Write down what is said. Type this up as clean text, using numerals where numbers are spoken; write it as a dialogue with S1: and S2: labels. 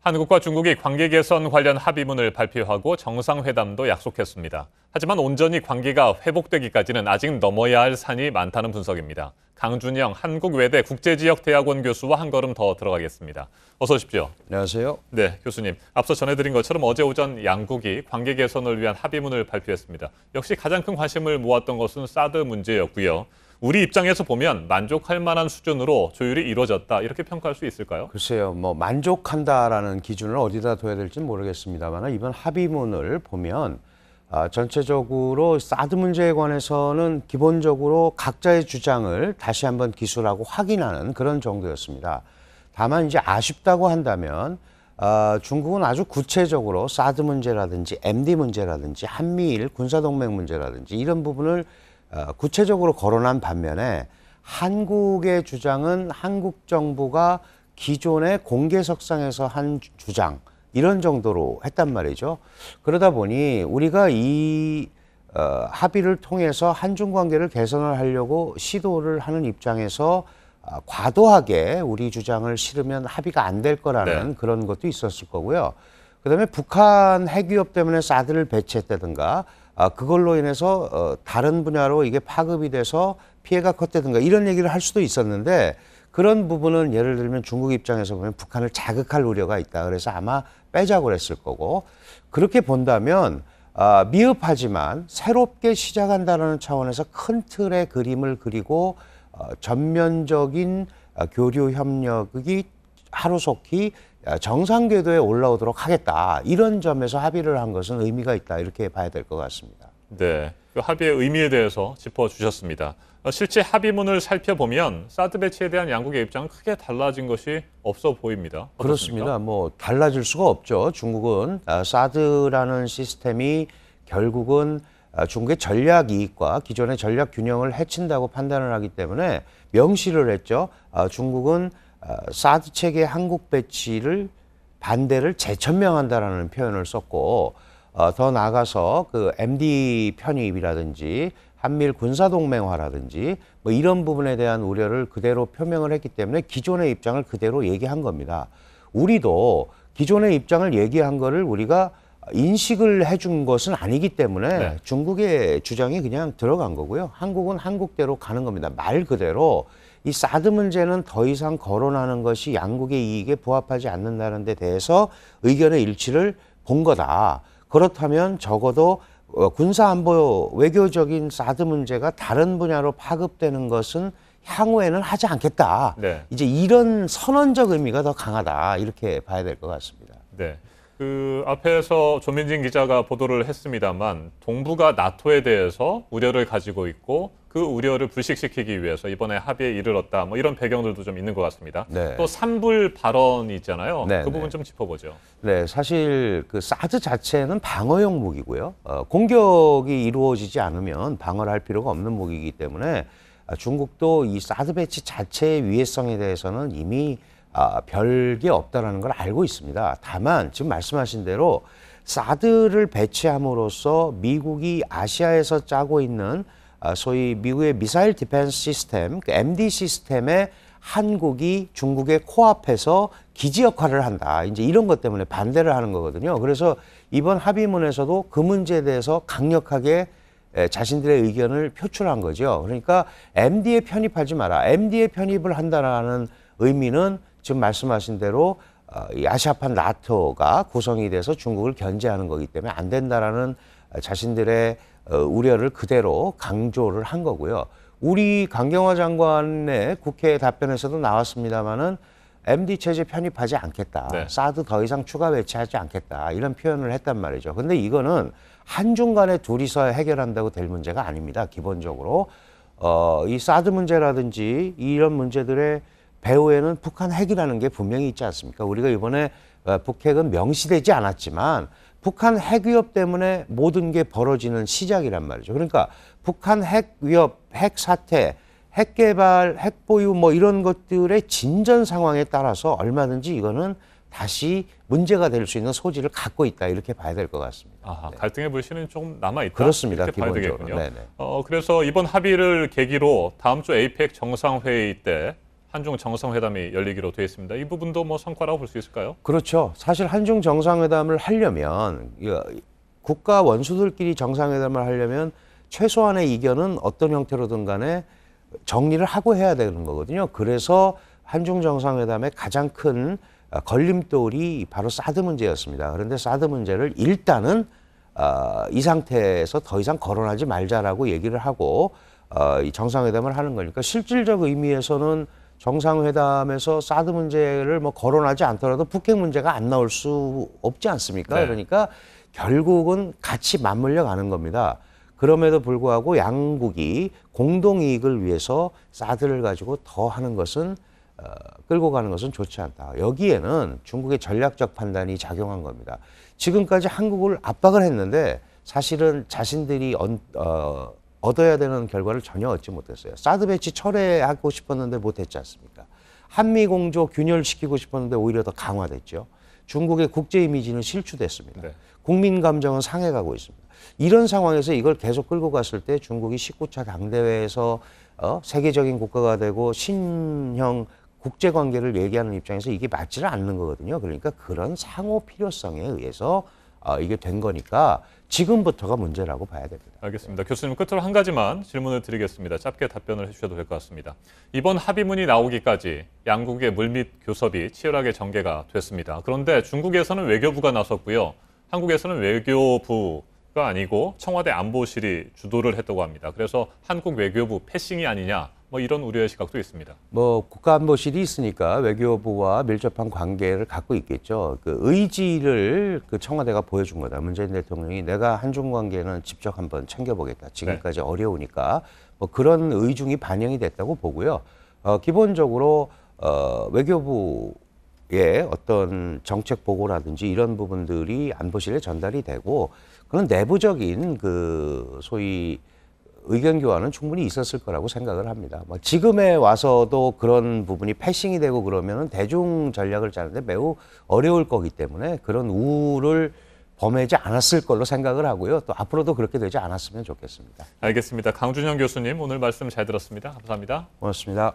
S1: 한국과 중국이 관계 개선 관련 합의문을 발표하고 정상회담도 약속했습니다. 하지만 온전히 관계가 회복되기까지는 아직 넘어야 할 산이 많다는 분석입니다. 강준영 한국외대 국제지역대학원 교수와 한 걸음 더 들어가겠습니다. 어서 오십시오.
S2: 안녕하세요.
S1: 네, 교수님. 앞서 전해드린 것처럼 어제 오전 양국이 관계 개선을 위한 합의문을 발표했습니다. 역시 가장 큰 관심을 모았던 것은 사드 문제였고요. 우리 입장에서 보면 만족할 만한 수준으로 조율이 이루어졌다, 이렇게 평가할 수 있을까요?
S2: 글쎄요, 만족한다라는 기준을 어디다 둬야 될지 모르겠습니다만 이번 합의문을 보면 전체적으로 사드 문제에 관해서는 기본적으로 각자의 주장을 다시 한번 기술하고 확인하는 그런 정도였습니다. 다만 이제 아쉽다고 한다면 중국은 아주 구체적으로 사드 문제라든지 MD 문제라든지 한미일 군사동맹 문제라든지 이런 부분을 구체적으로 거론한 반면에 한국의 주장은 한국 정부가 기존의 공개석상에서 한 주장 이런 정도로 했단 말이죠. 그러다 보니 우리가 이 합의를 통해서 한중 관계를 개선을 하려고 시도를 하는 입장에서 과도하게 우리 주장을 실으면 합의가 안 될 거라는 그런 것도 있었을 거고요. 그다음에 북한 핵위협 때문에 사드를 배치했다든가 그걸로 인해서 다른 분야로 이게 파급이 돼서 피해가 컸다든가 이런 얘기를 할 수도 있었는데 그런 부분은 예를 들면 중국 입장에서 보면 북한을 자극할 우려가 있다. 그래서 아마 빼자고 그랬을 거고 그렇게 본다면 미흡하지만 새롭게 시작한다는 차원에서 큰 틀의 그림을 그리고 전면적인 교류 협력이 하루속히 정상 궤도에 올라오도록 하겠다. 이런 점에서 합의를 한 것은 의미가 있다. 이렇게 봐야 될 것 같습니다.
S1: 네, 그 합의의 의미에 대해서 짚어주셨습니다. 실제 합의문을 살펴보면 사드 배치에 대한 양국의 입장은 크게 달라진 것이 없어 보입니다. 어떻습니까?
S2: 그렇습니다. 달라질 수가 없죠. 중국은 사드라는 시스템이 결국은 중국의 전략 이익과 기존의 전략 균형을 해친다고 판단을 하기 때문에 명시를 했죠. 중국은 사드 체계 한국 배치를 반대를 재천명한다라는 표현을 썼고 더 나아가서 그 MD 편입이라든지 한미일 군사동맹화라든지 이런 부분에 대한 우려를 그대로 표명을 했기 때문에 기존의 입장을 그대로 얘기한 겁니다. 우리도 기존의 입장을 얘기한 거를 우리가 인식을 해준 것은 아니기 때문에 중국의 주장이 그냥 들어간 거고요. 한국은 한국대로 가는 겁니다. 말 그대로 이 사드 문제는 더 이상 거론하는 것이 양국의 이익에 부합하지 않는다는 데 대해서 의견의 일치를 본 거다. 그렇다면 적어도 군사안보 외교적인 사드 문제가 다른 분야로 파급되는 것은 향후에는 하지 않겠다. 이제 이런 선언적 의미가 더 강하다. 이렇게 봐야 될 것 같습니다.
S1: 네. 그 앞에서 조민진 기자가 보도를 했습니다만 동북아 나토에 대해서 우려를 가지고 있고 그 우려를 불식시키기 위해서 이번에 합의에 이르렀다. 이런 배경들도 좀 있는 것 같습니다. 또 산불 발언이 있잖아요. 그 부분 좀 짚어보죠.
S2: 네, 사실 그 사드 자체는 방어용 무기고요. 공격이 이루어지지 않으면 방어를 할 필요가 없는 무기이기 때문에 중국도 이 사드 배치 자체의 위해성에 대해서는 이미 별게 없다라는 걸 알고 있습니다. 다만 지금 말씀하신 대로 사드를 배치함으로써 미국이 아시아에서 짜고 있는 소위 미국의 미사일 디펜스 시스템, 그 MD 시스템에 한국이 중국에 코앞에서 기지 역할을 한다. 이제 이런 것 때문에 반대를 하는 거거든요. 그래서 이번 합의문에서도 그 문제에 대해서 강력하게 자신들의 의견을 표출한 거죠. 그러니까 MD에 편입하지 마라. MD에 편입을 한다라는 의미는 지금 말씀하신 대로 이 아시아판 나토가 구성이 돼서 중국을 견제하는 거기 때문에 안 된다라는 자신들의 우려를 그대로 강조를 한 거고요. 우리 강경화 장관의 국회 답변에서도 나왔습니다마는 MD 체제 편입하지 않겠다. 사드 더 이상 추가 배치하지 않겠다. 이런 표현을 했단 말이죠. 근데 이거는 한중 간에 둘이서 해결한다고 될 문제가 아닙니다. 기본적으로 이 사드 문제라든지 이런 문제들의 배후에는 북한 핵이라는 게 분명히 있지 않습니까? 우리가 이번에 북핵은 명시되지 않았지만 북한 핵 위협 때문에 모든 게 벌어지는 시작이란 말이죠. 그러니까 북한 핵 위협, 핵 사태, 핵 개발, 핵 보유 이런 것들의 진전 상황에 따라서 얼마든지 이거는 다시 문제가 될 수 있는 소지를 갖고 있다. 이렇게 봐야 될 것 같습니다.
S1: 갈등의 불씨는 좀 남아있다.
S2: 그렇습니다.
S1: 이렇게 봐야
S2: 기본적으로.
S1: 되겠군요. 그래서 이번 합의를 계기로 다음 주 APEC 정상회의 때 한중 정상회담이 열리기로 되어 있습니다. 이 부분도 뭐 성과라고 볼 수 있을까요?
S2: 그렇죠. 사실 한중 정상회담을 하려면 국가 원수들끼리 정상회담을 하려면 최소한의 이견은 어떤 형태로든 간에 정리를 하고 해야 되는 거거든요. 그래서 한중 정상회담의 가장 큰 걸림돌이 바로 사드 문제였습니다. 그런데 사드 문제를 일단은 이 상태에서 더 이상 거론하지 말자라고 얘기를 하고 이 정상회담을 하는 거니까 실질적 의미에서는 정상회담에서 사드 문제를 뭐 거론하지 않더라도 북핵 문제가 안 나올 수 없지 않습니까?
S1: 네.
S2: 그러니까 결국은 같이 맞물려 가는 겁니다. 그럼에도 불구하고 양국이 공동이익을 위해서 사드를 가지고 더 하는 것은 끌고 가는 것은 좋지 않다. 여기에는 중국의 전략적 판단이 작용한 겁니다. 지금까지 한국을 압박을 했는데 사실은 자신들이 얻어야 되는 결과를 전혀 얻지 못했어요. 사드 배치 철회하고 싶었는데 못했지 않습니까? 한미 공조 균열시키고 싶었는데 오히려 더 강화됐죠. 중국의 국제 이미지는 실추됐습니다.
S1: 네.
S2: 국민 감정은 상해가고 있습니다. 이런 상황에서 이걸 계속 끌고 갔을 때 중국이 19차 당대회에서 세계적인 국가가 되고 신형 국제관계를 얘기하는 입장에서 이게 맞지를 않는 거거든요. 그러니까 그런 상호 필요성에 의해서 이게 된 거니까 지금부터가 문제라고 봐야 됩니다.
S1: 알겠습니다. 교수님 끝으로 한 가지만 질문을 드리겠습니다. 짧게 답변을 해주셔도 될 것 같습니다. 이번 합의문이 나오기까지 양국의 물밑 교섭이 치열하게 전개가 됐습니다. 그런데 중국에서는 외교부가 나섰고요. 한국에서는 외교부가 아니고 청와대 안보실이 주도를 했다고 합니다. 그래서 한국 외교부 패싱이 아니냐 뭐 이런 우려의 시각도 있습니다.
S2: 뭐 국가안보실이 있으니까 외교부와 밀접한 관계를 갖고 있겠죠. 그 의지를 그 청와대가 보여준 거다. 문재인 대통령이 내가 한중 관계는 직접 한번 챙겨보겠다. 지금까지 어려우니까 뭐 그런 의중이 반영이 됐다고 보고요. 기본적으로 외교부의 어떤 정책 보고라든지 이런 부분들이 안보실에 전달이 되고 그런 내부적인 그 소위 의견 교환은 충분히 있었을 거라고 생각을 합니다. 뭐 지금에 와서도 그런 부분이 패싱이 되고 그러면은 대중 전략을 짜는데 매우 어려울 거기 때문에 그런 우를 범하지 않았을 걸로 생각을 하고요. 또 앞으로도 그렇게 되지 않았으면 좋겠습니다.
S1: 알겠습니다. 강준형 교수님 오늘 말씀 잘 들었습니다. 감사합니다.
S2: 고맙습니다.